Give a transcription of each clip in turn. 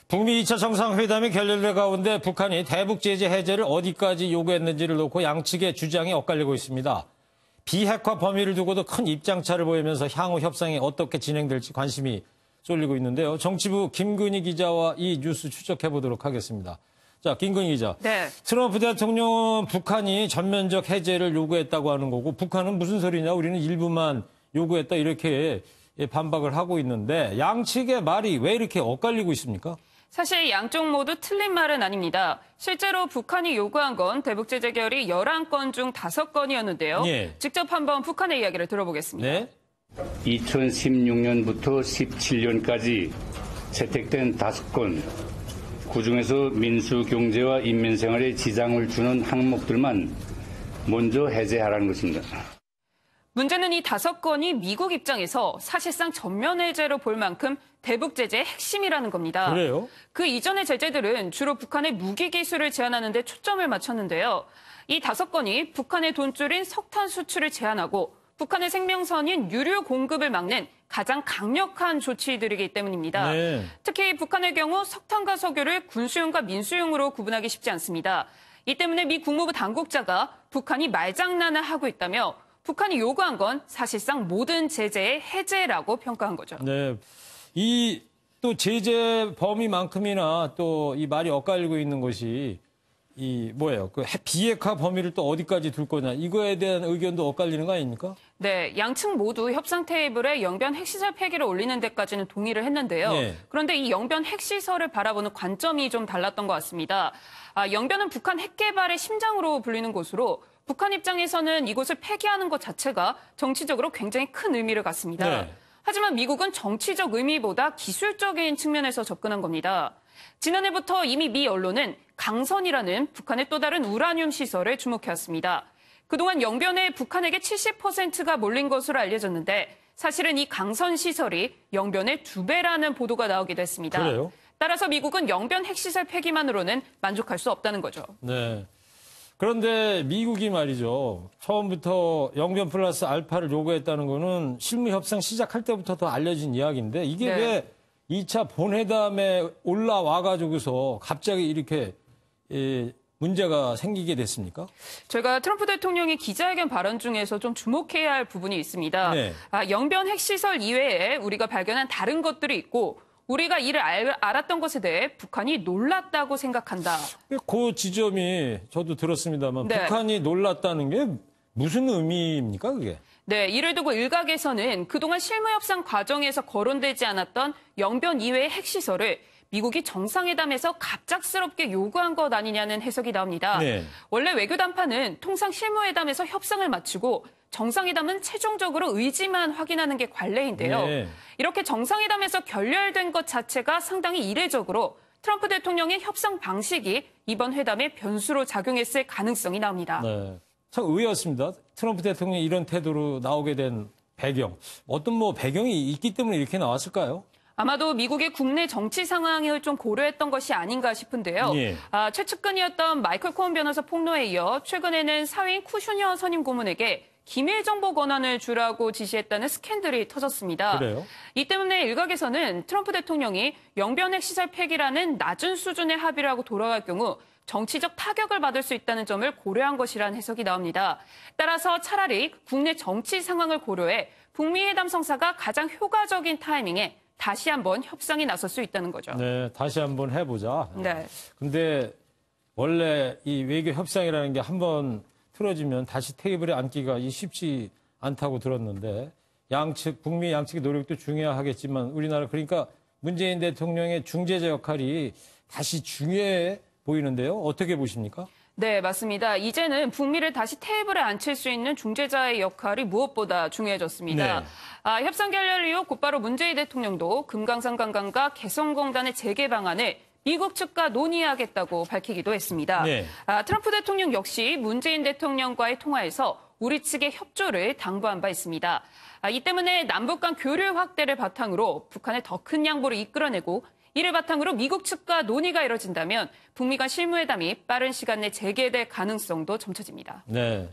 북미 2차 정상회담이 결렬된 가운데 북한이 대북 제재 해제를 어디까지 요구했는지를 놓고 양측의 주장이 엇갈리고 있습니다. 비핵화 범위를 두고도 큰 입장차를 보이면서 향후 협상이 어떻게 진행될지 관심이 쏠리고 있는데요. 정치부 김근희 기자와 이 뉴스 추적해 보도록 하겠습니다. 자, 김근희 기자. 네. 트럼프 대통령은 북한이 전면적 해제를 요구했다고 하는 거고 북한은 무슨 소리냐 우리는 일부만 요구했다 이렇게 반박을 하고 있는데 양측의 말이 왜 이렇게 엇갈리고 있습니까? 사실 양쪽 모두 틀린 말은 아닙니다. 실제로 북한이 요구한 건 대북 제재 결의 11건 중 5건이었는데요. 예. 직접 한번 북한의 이야기를 들어보겠습니다. 네. 2016년부터 17년까지 채택된 5건, 그중에서 민수 경제와 인민생활에 지장을 주는 항목들만 먼저 해제하라는 것입니다. 문제는 이 5건이 미국 입장에서 사실상 전면 해제로 볼 만큼 대북 제재의 핵심이라는 겁니다. 그래요? 그 이전의 제재들은 주로 북한의 무기 기술을 제한하는 데 초점을 맞췄는데요. 이 5건이 북한의 돈줄인 석탄 수출을 제한하고 북한의 생명선인 유류 공급을 막는 가장 강력한 조치들이기 때문입니다. 네. 특히 북한의 경우 석탄과 석유를 군수용과 민수용으로 구분하기 쉽지 않습니다. 이 때문에 미 국무부 당국자가 북한이 말장난을 하고 있다며 북한이 요구한 건 사실상 모든 제재의 해제라고 평가한 거죠. 네. 이 또 제재 범위만큼이나 또 이 말이 엇갈리고 있는 것이 이 뭐예요? 그 비핵화 범위를 또 어디까지 둘 거냐 이거에 대한 의견도 엇갈리는 거 아닙니까? 네, 양측 모두 협상 테이블에 영변 핵시설 폐기를 올리는 데까지는 동의를 했는데요. 네. 그런데 이 영변 핵시설을 바라보는 관점이 좀 달랐던 것 같습니다. 영변은 북한 핵 개발의 심장으로 불리는 곳으로 북한 입장에서는 이곳을 폐기하는 것 자체가 정치적으로 굉장히 큰 의미를 갖습니다. 네. 하지만 미국은 정치적 의미보다 기술적인 측면에서 접근한 겁니다. 지난해부터 이미 미 언론은 강선이라는 북한의 또 다른 우라늄 시설에 주목해왔습니다. 그동안 영변에 북한에게 70%가 몰린 것으로 알려졌는데 사실은 이 강선 시설이 영변의 2배라는 보도가 나오기도 했습니다. 그래요? 따라서 미국은 영변 핵시설 폐기만으로는 만족할 수 없다는 거죠. 네. 그런데 미국이 말이죠. 처음부터 영변 플러스 알파를 요구했다는 거는 실무 협상 시작할 때부터 더 알려진 이야기인데 이게 네. 왜 2차 본회담에 올라와가지고서 갑자기 이렇게 문제가 생기게 됐습니까? 저희가 트럼프 대통령의 기자회견 발언 중에서 좀 주목해야 할 부분이 있습니다. 네. 영변 핵시설 이외에 우리가 발견한 다른 것들이 있고 우리가 이를 알았던 것에 대해 북한이 놀랐다고 생각한다. 그 지점이 저도 들었습니다만 네. 북한이 놀랐다는 게 무슨 의미입니까 그게? 네, 이를 두고 일각에서는 그동안 실무협상 과정에서 거론되지 않았던 영변 이외의 핵시설을 미국이 정상회담에서 갑작스럽게 요구한 것 아니냐는 해석이 나옵니다. 네. 원래 외교 담판은 통상 실무회담에서 협상을 마치고 정상회담은 최종적으로 의지만 확인하는 게 관례인데요. 네. 이렇게 정상회담에서 결렬된 것 자체가 상당히 이례적으로 트럼프 대통령의 협상 방식이 이번 회담의 변수로 작용했을 가능성이 나옵니다. 네. 참 의외였습니다. 트럼프 대통령이 이런 태도로 나오게 된 배경. 어떤 배경이 있기 때문에 이렇게 나왔을까요? 아마도 미국의 국내 정치 상황을 좀 고려했던 것이 아닌가 싶은데요. 예. 최측근이었던 마이클 코언 변호사 폭로에 이어 최근에는 사위인 쿠슈녀 선임 고문에게 기밀 정보 권한을 주라고 지시했다는 스캔들이 터졌습니다. 그래요? 이 때문에 일각에서는 트럼프 대통령이 영변 핵시설 폐기라는 낮은 수준의 합의를 하고 돌아갈 경우 정치적 타격을 받을 수 있다는 점을 고려한 것이라는 해석이 나옵니다. 따라서 차라리 국내 정치 상황을 고려해 북미 회담 성사가 가장 효과적인 타이밍에 다시 한번 협상에 나설 수 있다는 거죠. 네, 다시 한번 해보자. 네. 근데 원래 이 외교 협상이라는 게 한번 틀어지면 다시 테이블에 앉기가 쉽지 않다고 들었는데 북미 양측의 노력도 중요하겠지만 우리나라 그러니까 문재인 대통령의 중재자 역할이 다시 중요해 보이는데요. 어떻게 보십니까? 네, 맞습니다. 이제는 북미를 다시 테이블에 앉힐 수 있는 중재자의 역할이 무엇보다 중요해졌습니다. 네. 협상 결렬 이후 곧바로 문재인 대통령도 금강산 관광과 개성공단의 재개 방안을 미국 측과 논의하겠다고 밝히기도 했습니다. 네. 트럼프 대통령 역시 문재인 대통령과의 통화에서 우리 측의 협조를 당부한 바 있습니다. 이 때문에 남북 간 교류 확대를 바탕으로 북한의 더 큰 양보를 이끌어내고 이를 바탕으로 미국 측과 논의가 이뤄진다면 북미 간 실무회담이 빠른 시간 내 재개될 가능성도 점쳐집니다. 네.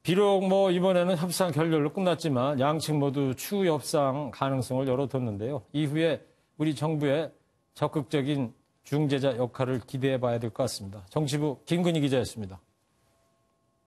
비록 이번에는 협상 결렬로 끝났지만 양측 모두 추후 협상 가능성을 열어뒀는데요. 이후에 우리 정부의 적극적인 중재자 역할을 기대해 봐야 될 것 같습니다. 정치부 김근희 기자였습니다.